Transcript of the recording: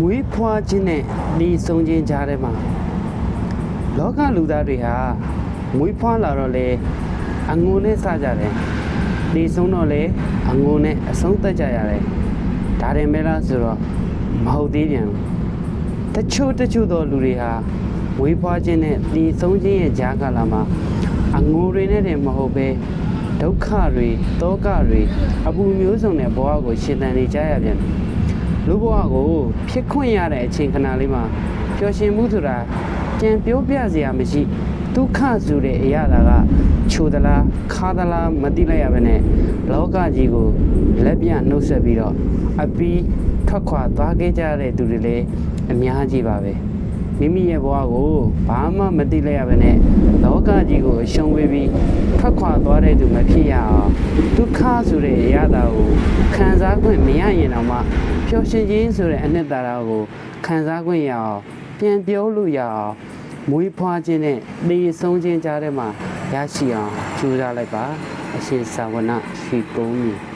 မွေးဖွားခြင်းနဲ့ဒီဆုံးခြင်းကြားထဲမှာလောကလူသားတွေဟာမွေးဖွားလာတော့လေအငုံနဲ့စကြတယ်ဒီဆုံးတော့လေအငုံနဲ့အဆုံးသက်ကြရတယ်ဒါတယ်မဲလားဆိုတော့မဟုတ်သေးပြန်တချို့သောလူတွေဟာမွေးဖွားခြင်းနဲ့ဒီဆုံးခြင်းရဲ့ကြားကာလမှာအငိုတွေနဲ့တည်းမဟုတ်ပဲဒုက္ခတွေတောကတွေအပူမျိုးစုံတဲ့ဘဝကိုရှင်သန်နေကြရပြန်လူဘဝကိုဖြစ်ခွင့်ရတဲ့အချိန်ခဏလေးမှာပျော်ရွှင်မှုဆိုတာကြံပြောပြစရာမရှိဒုက္ခဆိုတဲ့အရာကချိုသလားခါသလားမသိလိုက်ရပါနဲ့လောကကြီးကိုလက်ပြနှုတ်ဆက်ပြီးတော့အပီးထွက်ခွာသွားခဲ့ကြတဲ့သူတွေလည်းအများကြီးပါပဲမိမိရဲ့ဘဝကိုဘာမှမသိလိုက်ရပါနဲ့လောကကြီးကိုအရှုံးပေးပြီးထွက်ခွာသွားတဲ့သူမဖြစ်ရအောင်ဒုက္ခဆိုတဲ့အရာကိုခံစားခွင့်မရရင်တော့မှပျော်ရွှင်ခြင်းဆိုတဲ့အနှစ်သာရကိုခံစားခွင့်ရအောင်ပြန်ပြောလို့ရအောင်မွေးဖွားခြင်းနဲ့နေဆုံးခြင်းကြားထဲမှာရရှိအောင်ကြိုးစားလိုက်ပါအရှင်သာဝနာရှိကုန်ပြီ